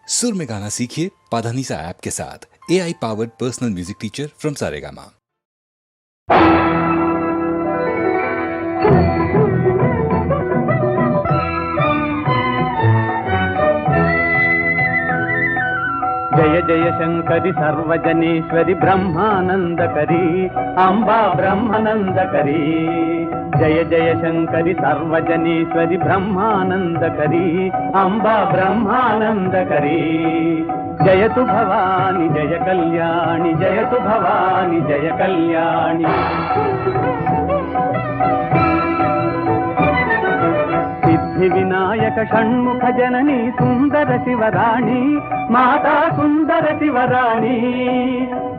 सुर में गाना सीखिए पाधानीसा ऐप के साथ। AI powered personal music teacher from Saregama. जय जय शंकरी सर्वजनेश्वरी ब्रह्मानंदकरी अंबा ब्रह्मानंदकरी। जय जय शंकरी सर्वजनेश्वरी ब्रह्मानंदकरी अंबा ब्रह्मानंदकरी। जयतु भवानी जय कल्याणी, जयतु भवानी जय कल्याणी। सिद्धि विनायक षण्मुख जननी सुंदर शिवराणी, माता सुंदर शिवराणी।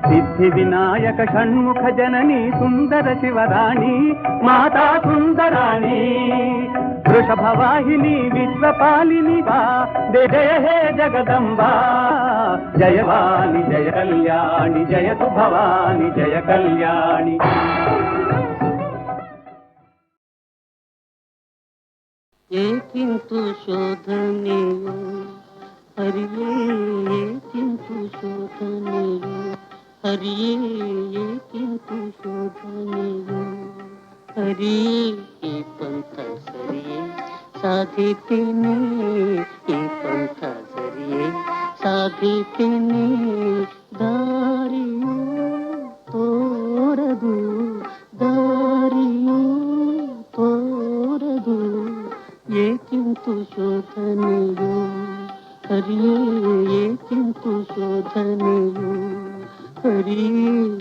सिद्धि विनायक षण्मुख जननी सुंदर शिवराणी, माता सुंदराणी। वृषभवाहिनी विश्वपालिनी वा जय हे जगदम्बा। जयवाणी जय कल्याणी, जयतु भवानी जय कल्याणी। ಏಕಿಂತು ಶೋಧನೆಯು ಹರಿಯೇ, ಏಕಿಂತು ಶೋಧನೆಯು ಹರಿಯೇ, ಏಕಿಂತು ಶೋಧನೆಯು ಹರಿಯೇ। ಈ ಪಂಥ ಸರಿಯೇ ಸಾಧಿತೇನೆ, ಈ ಪಂಥ ಸರಿಯೇ ಸಾಧಿತೇನೆ। ದಾರಿಯು ತೋರದು, ದಾರಿಯು ತೋರದು, ಏಕಿಂತು ಶೋಧನೆಯು ಹರಿಯೇ, ಏಕಿಂತು ಶೋಧನೆಯು ಹರಿಯೇ।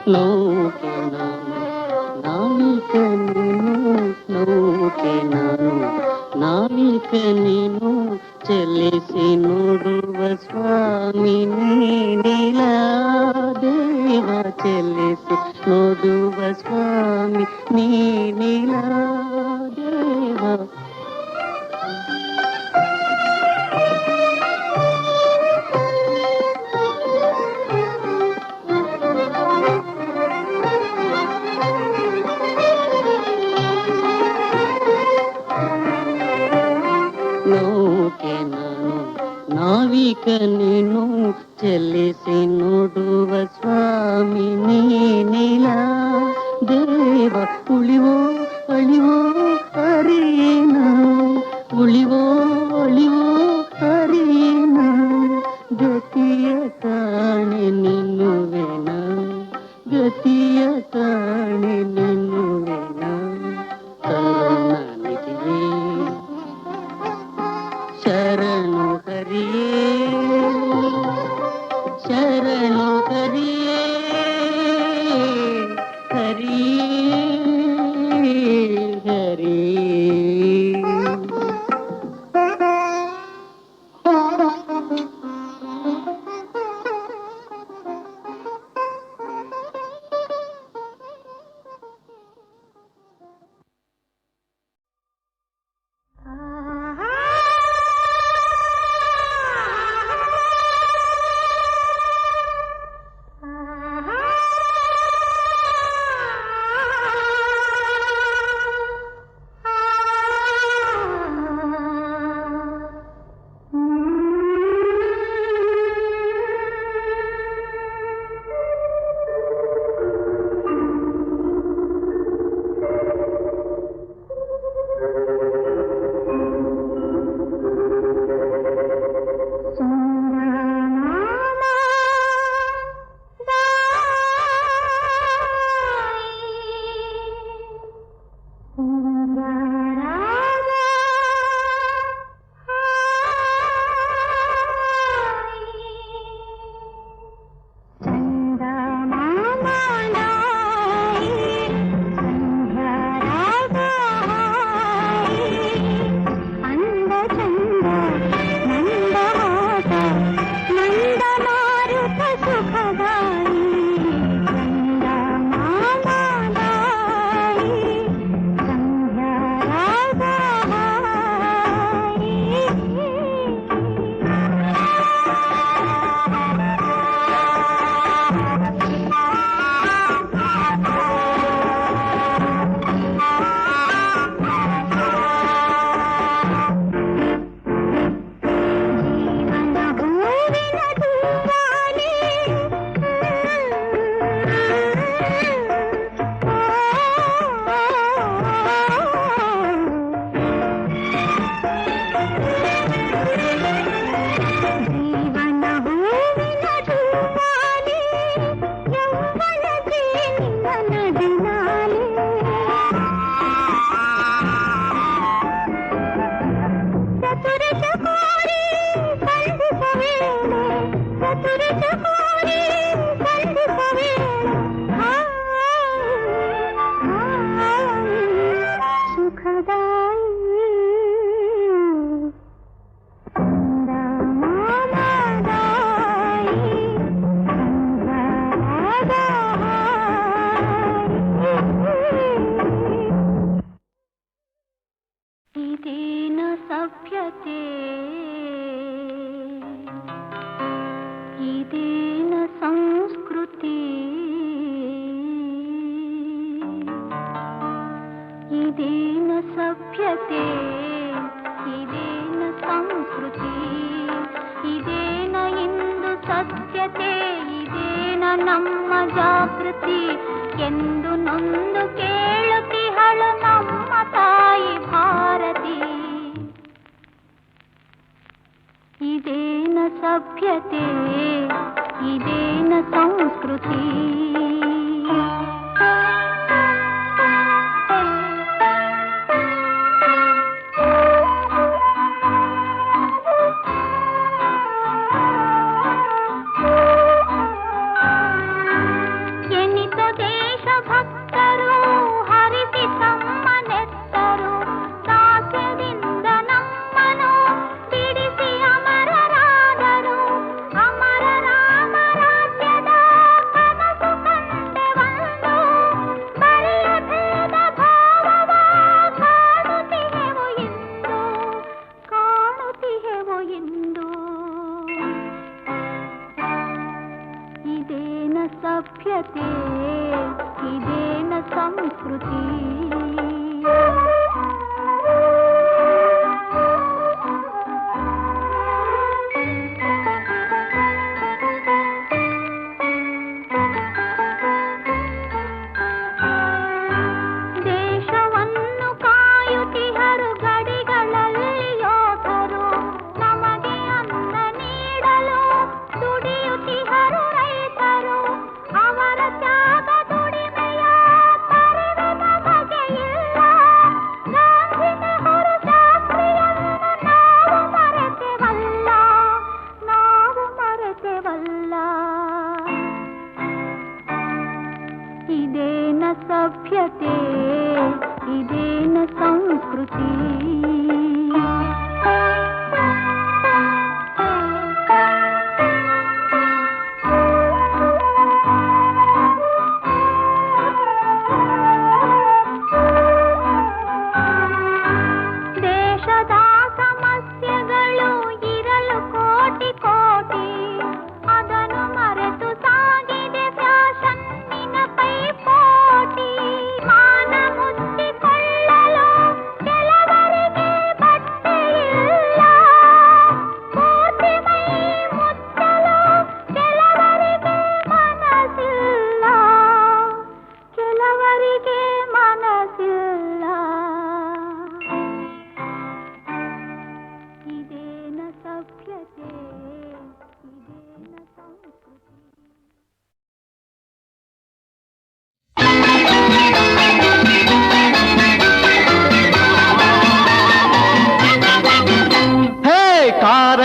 ನೌಕೆ ನಾನು ನಾವಿಕ ನೀನು, ನೌಕೆ ನಾನು ನಾವಿಕ ನೀನು, ಚಲಿಸಿ ನೋಡುವ ಸ್ವಾಮಿ ನೀನಿಲ ದೇವ, ಚಲಿಸಿ ನೋಡುವ ಸ್ವಾಮಿ ನೀನಿಲ ದೇವ। ನೌಕೆ ನಾನು ನಾವಿಕ ನೀನು, ಚಲಿಸಿ ನೋಡುವ ಸ್ವಾಮಿ ನೀನಿಲ ದೇವ। ಉಳಿವೋ ಅಳಿವೋ ಹರಿಯೇನ, ಉಳಿವೋ ಅಳಿವೋ ಹರಿಯೇನ, ಗತಿಯ ಕಾಣೆ ನಿನ್ನುವೆನ, ಗತಿಯ ಕಾಣೆ ನಿನ್ನುವೆನ। ಕರುಣಾನಿಧಿಯೇ ಶರಣು ಹರಿಯೇ, ಶರಣು ಹರಿಯೇ।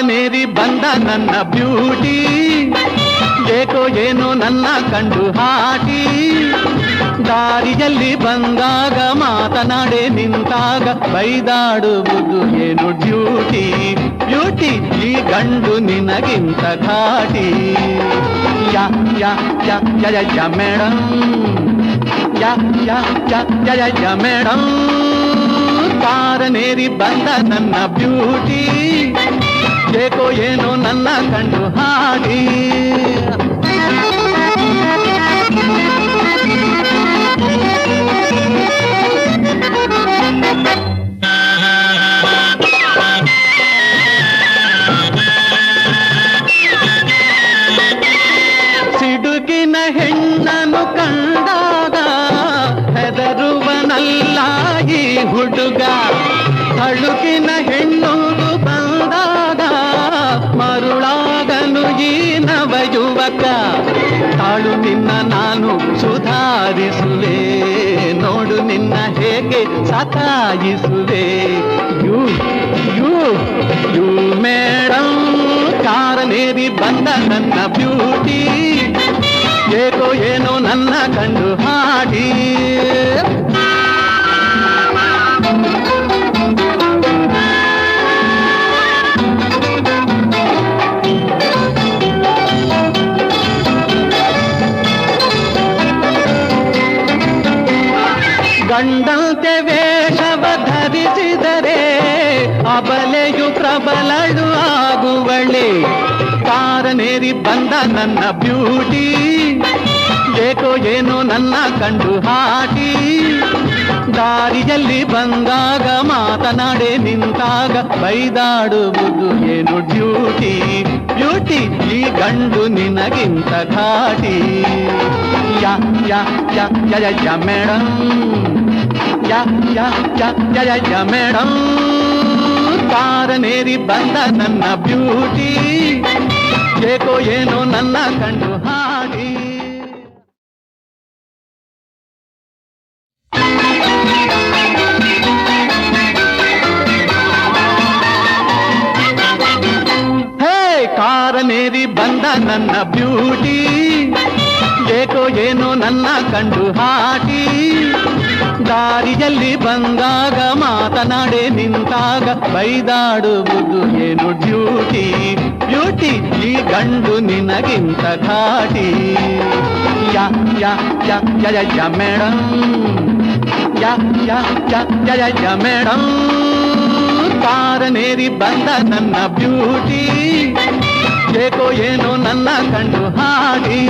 ಮೇರಿ ಬಂದ ನನ್ನ ಬ್ಯೂಟಿ, ಏಕೋ ಏನೋ ನನ್ನ ಕಂಡು ಹಾಟಿ. ದಾರಿಯಲ್ಲಿ ಬಂದಾಗ ಮಾತನಾಡೆ ನಿಂತಾಗ ಬೈದಾಡುವುದು ಏನು ಡ್ಯೂಟಿ. ಬ್ಯೂಟಿ ಈ ಗಂಡು ನಿನಗಿಂತ ಘಾಟಿ. ಯಾ ಯಾ ಯಾ ಯಾ ಯಾ ಮೇಡಮ್, ಯಾ ಯಾ ಯಾ ಯಾ ಯಾ ಮೇಡಮ್. ಕಾರನೇರಿ ಬಂದ ನನ್ನ ಬ್ಯೂಟಿ, ಏಕೋ ಏನೋ ನನ್ನ ಕಂಡು ಹಾಡಿ. ಸಿಡುಕಿನ ಹೆಣ್ಣನು ಕಂಡಾಗ ಹೆದರುವನಲ್ಲ ಈ ಹುಡುಗ. ತಳುಕಿನ ಹೆಣ್ಣು ಬಂದಾಗ ಮರುಳಾಗನು ಈ ನವ ಯುವಕ. ತಾಳು ನಿನ್ನ ನಾನು ಸುಧಾರಿಸುವೆ, ನೋಡು ನಿನ್ನ ಹೇಗೆ ಸತಾಯಿಸುವೆ. ಯು ಯು ಯು ಮೇಡಮ್, ಕಾರನೇರಿ ಬಂದ ನನ್ನ ಬ್ಯೂಟಿ, ಏಕೋ ಏನೋ ನನ್ನ ಕಂಡು ಹಾಡಿ. ಬಂದೆ ಕಾರನೇರಿ ಬಂದ ನನ್ನ ಬ್ಯೂಟಿ ಏಕೋ ಏನೋ ನನ್ನ ಕಂಡು ಹಾಟಿ ದಾರಿಯಲ್ಲಿ ಬಂದಾಗ ಮಾತನಾಡೆ ನಿಂತಾಗ ಬೈದಾಡುವುದು ಏನು ಡ್ಯೂಟಿ ಬ್ಯೂಟಿ ಈ ಗಂಡು ನಿನಗಿಂತ ಘಾಟಿ ಯಾ ಯಾ ಯಾ ಯಾ ಯಾ ಯಾ ಮೇಡಮ್ ಯಾ ಯಾ ಯಾ ಯಾ ಯಾ ಯಾ ಮೇಡಮ್ ಕಾರನೇರಿ ಬಂದ ನನ್ನ ಬ್ಯೂಟಿ ಏಕೋ ಏನೋ ನನ್ನ ಕಂಡು ಹಾಡಿ ಕಾರನೇರಿ ಬಂದ ನನ್ನ ಬ್ಯೂಟಿ ಏಕೋ ಏನೋ ನನ್ನ ಕಂಡು ಹಾಟಿ ದಾರಿಯಲ್ಲಿ ಬಂದಾಗ ಮಾತನಾಡೆ ನಿಂತಾಗ ಬೈದಾಡುವುದು ಏನು ಡ್ಯೂಟಿ ಬ್ಯೂಟಿ ಈ ಗಂಡು ನಿನಗಿಂತ ಘಾಟಿ ಯಾ ಯಾ ಯಾ ಯಾ ಯಾ ಯಾ ಮೇಡಮ್ ಯಾ ಯಾ ಯಾ ಯಾ ಯಾ ಯಾ ಮೇಡಮ್ ಕಾರನೇರಿ ಬಂದ ನನ್ನ ಬ್ಯೂಟಿ ಏಕೋ ಏನೋ ನನ್ನ ಕಂಡು ಹಾಡಿ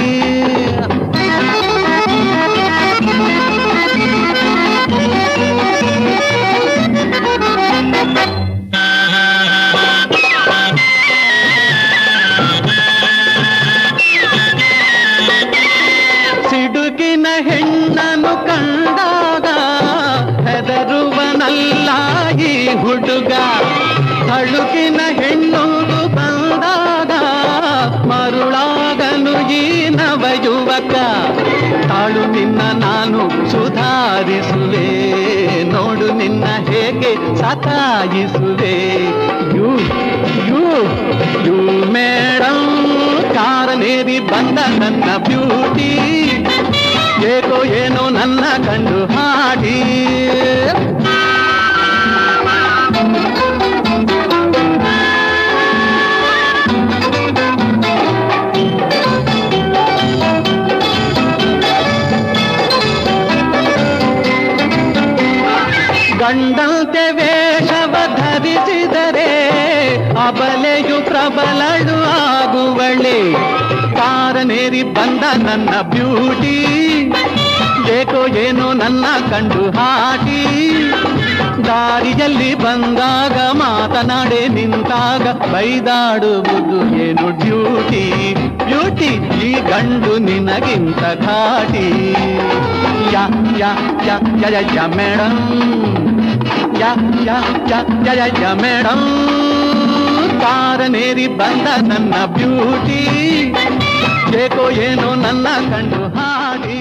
ಸಿಡುಕಿನ ಹೆಣ್ಣನು ಕಂಡಾಗ ಹೆದರುವನಲ್ಲ ಈ ಹುಡುಗ ತಳುಕಿನ ಹೆಣ್ಣೊಂದು ಬಂದಾಗ ಮರುಳಾಗನು ಈ ನವಯುವಕ ತಾಳು ನಿನ್ನ ನಾನು ಸುಧಾರಿಸುವೆ ನೋಡು ನಿನ್ನ ಹೇಗೆ ಸತಾಯಿಸುವೆ ಯು ಯು ಯು ಮೇಡಮ್ ಕಾರನೇರಿ ಬಂದ ನನ್ನ ಬ್ಯೂಟಿ ಏಕೋ ಏನೋ ನನ್ನ ಕಂಡು ಹಾಡಿ ಗಂಡಂತೆ ವೇಷವ ಧರಿಸಿದರೆ ಅಬಲೆಯು ಪ್ರಬಲಳು ಆಗುವಳೆ ಕಾರನೇರಿ ಬಂದ ನನ್ನ ಬ್ಯೂಟಿ ಏಕೋ ಏನೋ ನನ್ನ ಕಂಡು ಹಾಟಿ ದಾರಿಯಲ್ಲಿ ಬಂದಾಗ ಮಾತನಾಡೆ ನಿಂತಾಗ ಬೈದಾಡುವುದು ಏನು ಡ್ಯೂಟಿ ಬ್ಯೂಟಿ ಈ ಗಂಡು ನಿನಗಿಂತ ಘಾಟಿ ಯಾ ಯಾ ಯಾ ಯಾ ಯಾ ಯಾ ಮೇಡಮ್ ಯಾ ಯಾ ಯಾ ಯಾ ಯಾ ಯಾ ಮೇಡಮ್ ಕಾರನೇರಿ ಬಂದ ನನ್ನ ಬ್ಯೂಟಿ ಏಕೋ ಏನೋ ನನ್ನ ಕಂಡು ಹಾಡಿ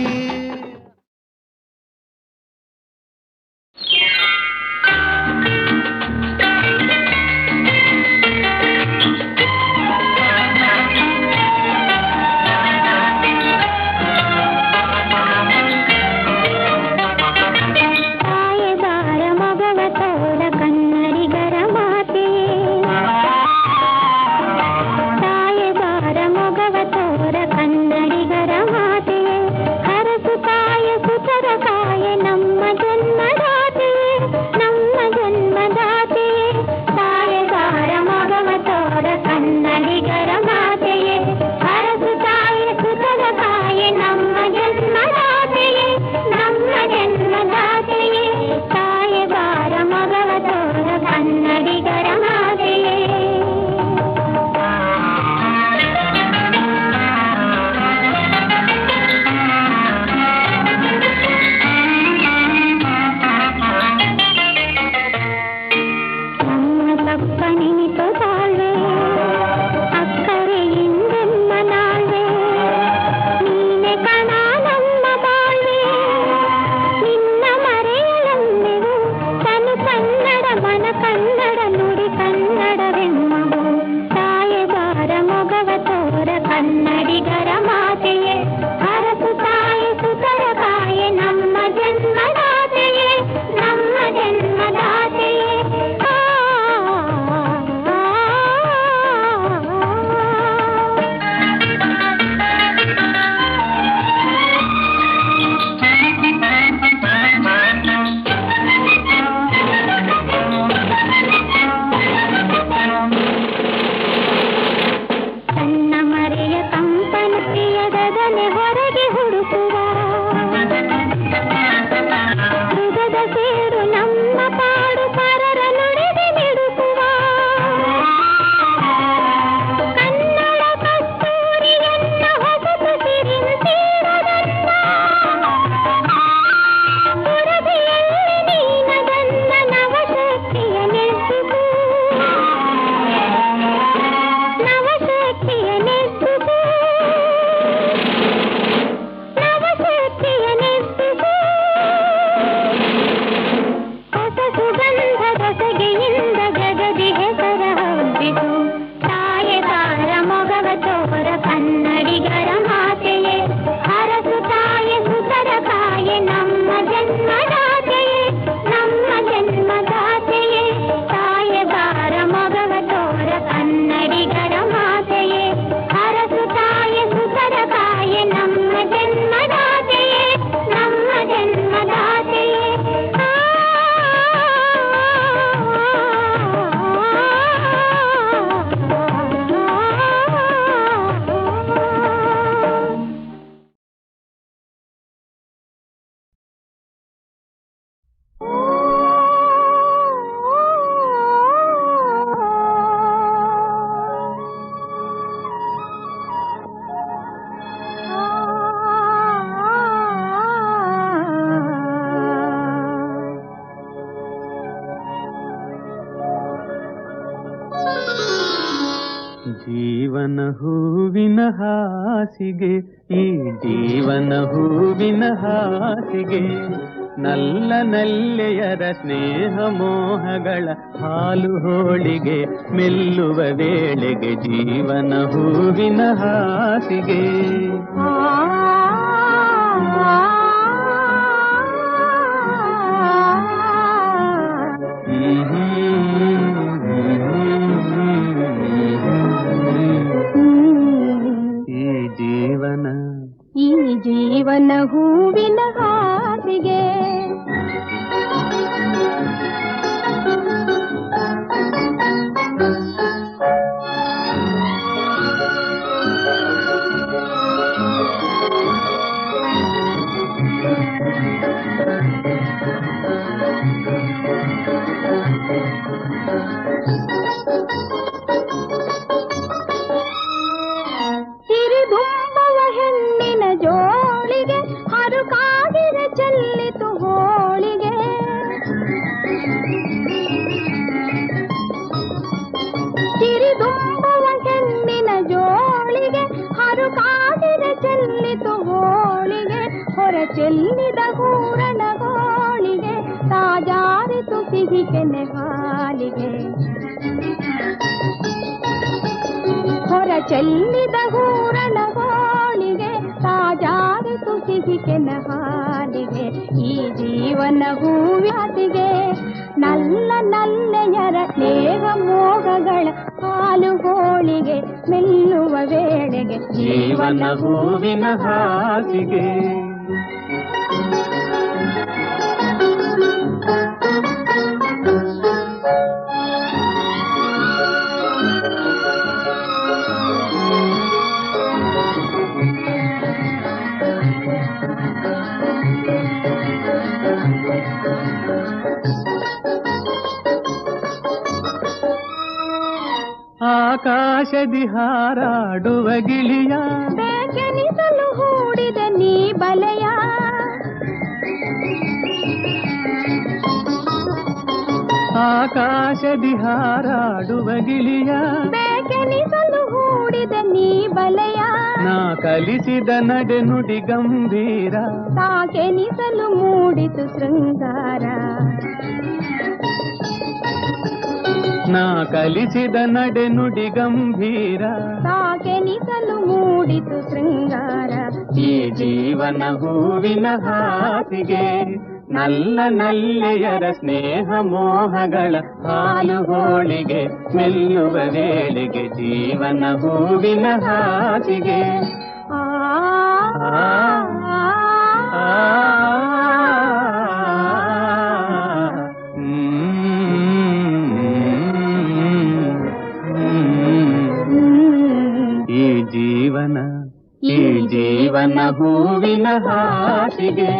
ಜೀವನ ಹೂವಿನ ಹಾಸಿಗೆ, ಈ ಜೀವನ ಹೂವಿನ ಹಾಸಿಗೆ, ನಲ್ಲ ನಲ್ಲೆಯರ ಸ್ನೇಹ ಮೋಹಗಳ ಹಾಲು ಹೋಳಿಗೆ, ಮೆಲ್ಲುವ ವೇಳೆಗೆ ಜೀವನ ಹೂವಿನ ಹಾಸಿಗೆ. ಈ ಜೀವನ ಹೂವಿನ ಹಾಸಿಗೆ. ಸಿರಿದುಂಬವ ಹೆಣ್ಣಿನ ಜೋಳಿಗೆ ಹರುಕಾಗಿರ ಚೆಲ್ಲಿತು ಹೋಳಿಗೆ. ಸಿರಿದುಂಬವ ಹೆಣ್ಣಿನ ಜೋಳಿಗೆ ಹರುಕಾಗಿರ ಚೆಲ್ಲಿತು ಹೋಳಿಗೆ. ಹೊರ ಚೆಲ್ಲಿದ ಹೂರಣ ಗೋಳಿಗೆ ತಾಜಾರಿತು ಸಿಹಿ ಕೆನೆ ಹಾಲಿಗೆ. ಹೊರ ಚೆಲ್ಲಿದ ಹೂರಣ ಗೋಳಿಗೆ ತಾಜಾರಿತು ಸಿಹಿ ಕೆನೆ ಹಾಲಿಗೆ. ಈ ಜೀವನ ಹೂವಿಗೆ ನಲ್ಲ ನಲ್ಲೆಯರ ಸ್ನೇಹ ಮೋಹಗಳ ಹಾಲು ಹೋಳಿಗೆ, ಮೆಲ್ಲುವ ವೇಳೆಗೆ ಜೀವನ ಹೂವಿನ ಹಾಸಿಗೆ. ಆಕಾಶದಿ ಹಾರಾಡುವ ಗಿಳಿಯ ಬೇಕೆನಿಸಲು ಹೂಡಿದ ನೀ ಬಲೆಯ. ಆಕಾಶದಿ ಹಾರಾಡುವ ಗಿಳಿಯ ಬೇಕೆನಿಸಲು ಹೂಡಿದ ನೀ ಬಲೆಯ. ನಾ ಕಲಿಸಿದ ನಡೆ ನುಡಿ ಗಂಭೀರ ತಾಕೆನಿಸಲು ಮೂಡಿತು ಶೃಂಗಾರ. ನಾ ಕಲಿಸಿದ ನಡೆ ನುಡಿ ಗಂಭೀರ ತಾಕೆನಿಸಲು ಮೂಡಿತು ಶೃಂಗಾರ. ಈ ಜೀವನ ಹೂವಿನ ಹಾಸಿಗೆ, ನಲ್ಲ ನಲ್ಲೆಯರ ಸ್ನೇಹ ಮೋಹಗಳ ಹಾಲು ಹೋಳಿಗೆ, ಮೆಲ್ಲುವ ವೇಳೆಗೆ ಜೀವನ ಹೂವಿನ ಹಾಸಿಗೆ. ಆ ಈ ಜೀವನ ಹೂವಿನ ಹಾಸಿಗೆ.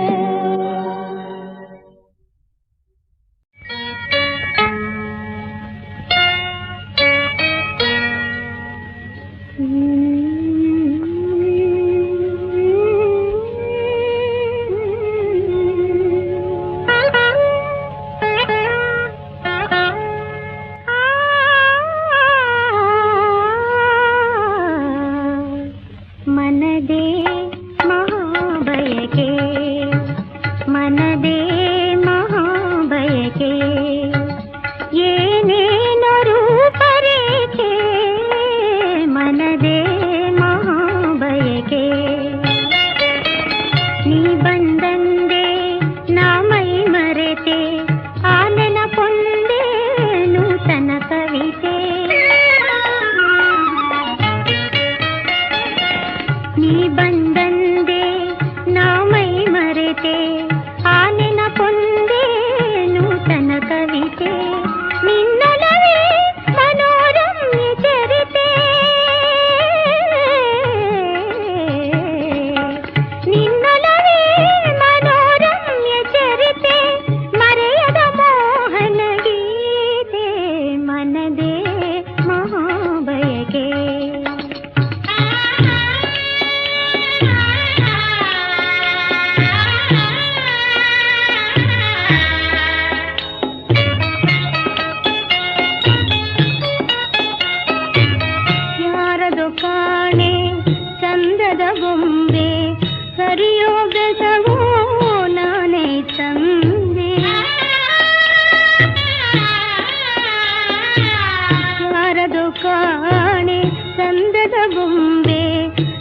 ಯಾರದು ಕಾಣೆ ಚಂದದ ಬೊಂಬೆ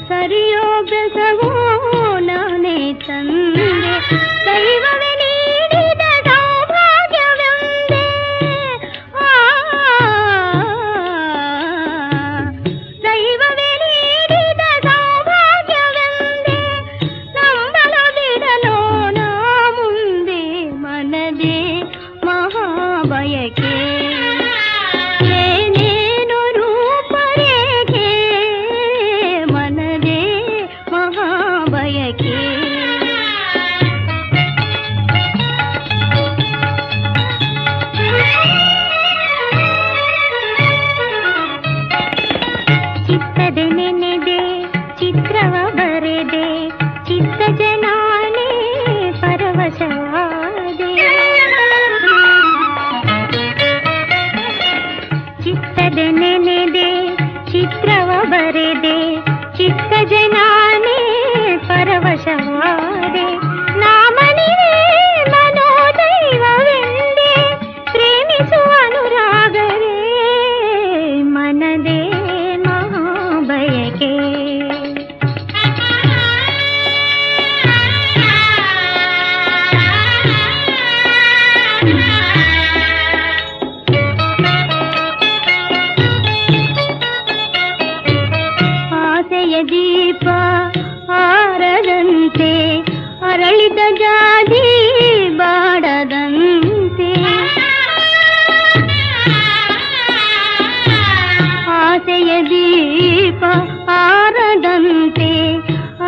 ಸರಿಯೋ ಬೆಸವೋ ನಾನೇ ತಂದೆ ದೈವವೇ ನೀಡಿದ ಸೌಭಾಗ್ಯವೆಂದೇ ದೈವವೇ ನೀಡಿದ ಸೌಭಾಗ್ಯವೆಂದೇ ನಂಬಲು ಬಿಡಲೋ ನಾ ಮುಂದೆ ಮನದೇ ಮಹಾಬಯಕೆ ಏನೇನು ರೂಪರೇಖೆ ಮನದೇ ಮಹಾಬಯಕೆ ಚಿತ್ತದ ನೆನೆದೆ ಚಿತ್ರವ ಬರೆದೆ ಚಿತ್ತ ಜನಾನೇ ಪರವಶವಾದೆ ಚಿತ್ತದ ನೆನೆದೆ ಚಿತ್ರವ ಬರೆದೆ ಚಿತ್ತ ಜನಾನೇ ಪರವಶವಾದೆ ನಾಮನಿವೇ ಮನೋದೈವವೆಂದೇ ಪ್ರೇಮಿಸುವ ಅನುರಾಗರೇ ಮನದೇ ಮಹಾಬಯಕೆ ಆಸೆಯ ದೀಪ ಆರದಂತೆ ಅರಳಿದ ಜಾತಿ ಬಾಡದಂತೆ ಆಸೆಯ ದೀಪ ಆರದಂತೆ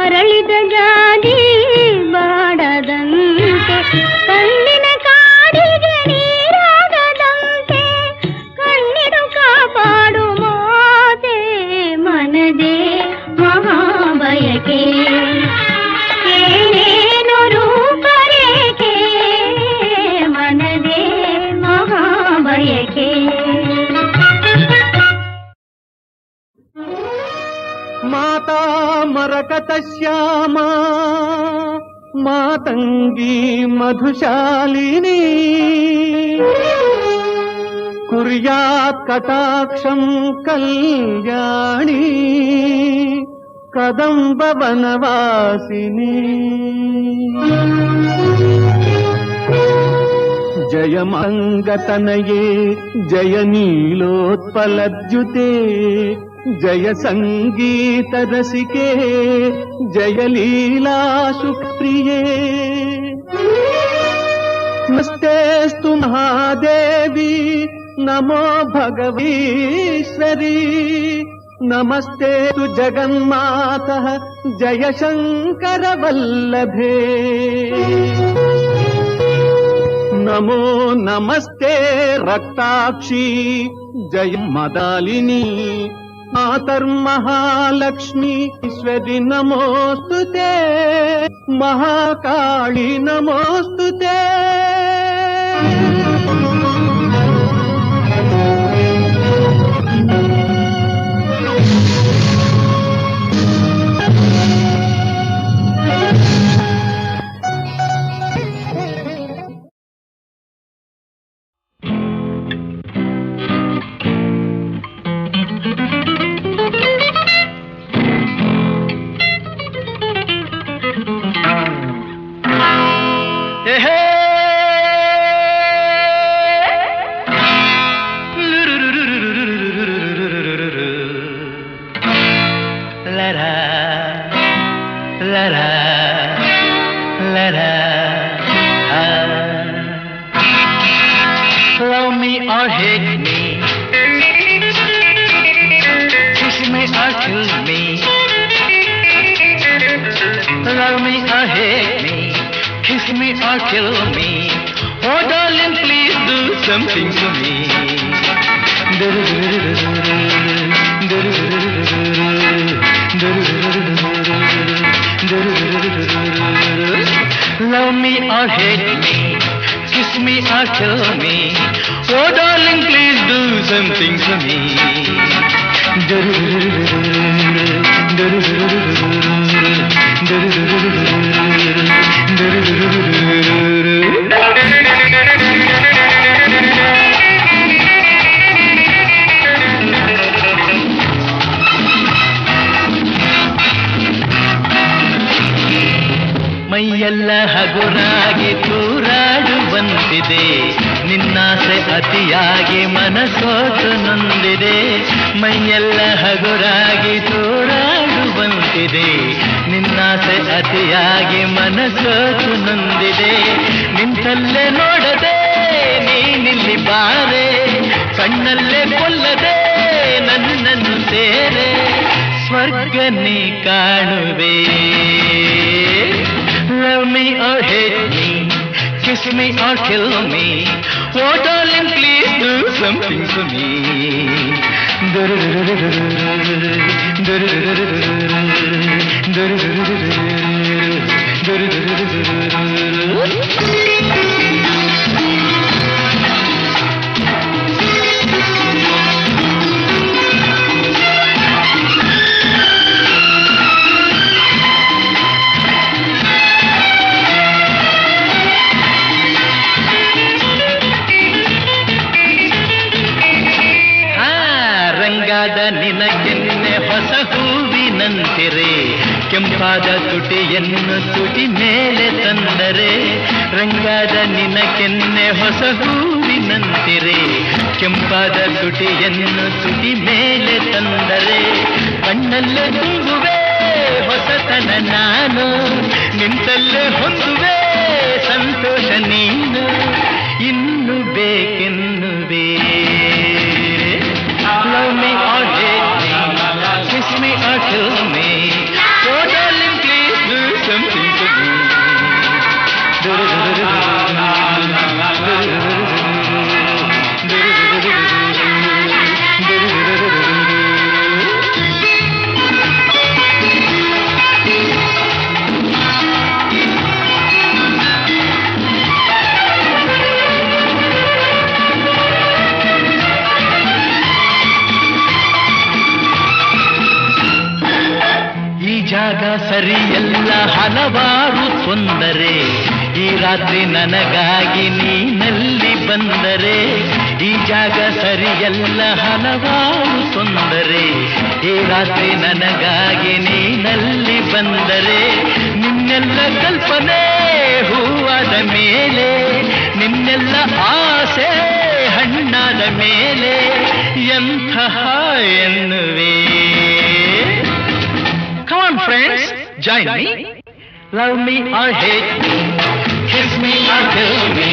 ಅರಳಿದ ಜಾತಿ ಬಾಡದಂತೆ ಕಣ್ಣಿನ ಕಾಡಿಗೆ ನೀರಾಗದಂತೆ ಕಣ್ಣಿಡು ಕಾಪಾಡು ಮಾತೆ ಮನದೇ ಮಹಾಬಯಕೆ ಏನೇನು ರೂಪರೇಖೆ ಮನದೇ ಮಹಾಬಯಕೆ ಮಾತಾ ಮರಕತ ಶ್ಯಾಮ ಮಾತಂಗಿ ಮಧುಶಾಲಿನಿ ಕುರ್ಯಾತ್ ಕಟಾಕ್ಷಂ ಕಲ್ಯಾಣಿ ಕದಂಬ ವನವಾಸಿನಿ ಜಯ ಮಂಗತನಯೇ ಜಯ ನೀಲೋತ್ಪಲದ್ಯುತೆ ಜಯ ಸಂಗೀತ ರಸಿಕೆ ಜಯ ಲೀಲಾ ಸುಪ್ರಿಯೇ ನಮಸ್ತೆಸ್ತು ಮಹಾದೇವಿ ನಮೋ ಭಗವೀಶ್ವರಿ ನಮಸ್ತೆ ತು ಜಗನ್ಮಾತಃ ಜಯ ಶಂಕರ ವಲ್ಲಭೇ ನಮೋ ನಮಸ್ತೆ ರಕ್ತಾಕ್ಷಿ ಜಯ ಮದಾಲಿನಿ ಮಾತರ್ಮಹಾಲಕ್ಷ್ಮೀ Eshwari ನಮೋಸ್ತುತೆ Mahakali ನಮೋಸ್ತುತೆ Love me or hate me, kiss me or kill me. Love me or hate me, kiss me or kill me. Oh darling, please do something to me. Love me or hate me, kiss me or kill me. Oh darling, please do something to me. ಮೈಯೆಲ್ಲ ಹಗುರಾಗಿ ತೂರಾಡುವಂತಿದೆ, ನಿನ್ನಾಸೆ ಅತಿಯಾಗಿ ಮನಸೋತು ನೊಂದಿದೆ. ಮೈಯೆಲ್ಲ ಹಗುರಾಗಿ ತೂರಾಡುವಂತಿದೆ, ನಿನ್ನಾಸೆ ಅತಿಯಾಗಿ ಮನಸೋತು ನೊಂದಿದೆ. ನಿಂತಲ್ಲೇ ನೋಡದೆ ನೀನಿಲ್ಲಿ ಬಾರೆ, ಕಣ್ಣಲ್ಲೇ ಕೊಲ್ಲದೆ ನನ್ನನ್ನು ಸೇರೆ, ಸ್ವರ್ಗ ನೀ ಕಾಣುವೆ. Love me or hate me, kiss me or kill me, oh darling please do something for me. ನಿನಗೆನ್ನೆ ಹೊಸ ಹೂವಿನಂತಿರೆ, ಕೆಂಪಾದ ತುಟಿಯನ್ನು ತುಟಿ ಮೇಲೆ ತಂದರೆ. ರಂಗಾದ ನಿನಗೆನ್ನೆ ಹೊಸ ಹೂವಿನಂತಿರೆ, ಕೆಂಪಾದ ತುಟಿಯನ್ನು ತುಟಿ ಮೇಲೆ ತಂದರೆ. ಕಣ್ಣಲ್ಲೇ ತುಂಬುವೆ ಹೊಸತನ ನಾನು, ನಿಂತಲ್ಲೇ ಹೊಂದುವೆ ಸಂತೋಷ ನೀನು. ಇನ್ನು ಬೇಕೆನ್ನುವೆ. Love me or hate me, kiss me or kill me, oh darling please do something for me. ಜಾಗ ಸರಿಯಲ್ಲ ಹಲವಾರು ತೊಂದರೆ, ಈ ರಾತ್ರಿ ನನಗಾಗಿ ನೀನಲ್ಲಿ ಬಂದರೆ. ಈ ಜಾಗ ಸರಿಯಲ್ಲ ಹಲವಾರು ತೊಂದರೆ, ಈ ರಾತ್ರಿ ನನಗಾಗಿ ನೀನಲ್ಲಿ ಬಂದರೆ. ನಿನ್ನೆಲ್ಲ ಕಲ್ಪನೆ ಹೂವಾದ ಮೇಲೆ, ನಿನ್ನೆಲ್ಲ ಆಸೆ ಹಣ್ಣಾದ ಮೇಲೆ, ಎಂತಹ ಎನ್ನುವೆ. Come on friends, join me. Love me or hate me, kiss me or kill me,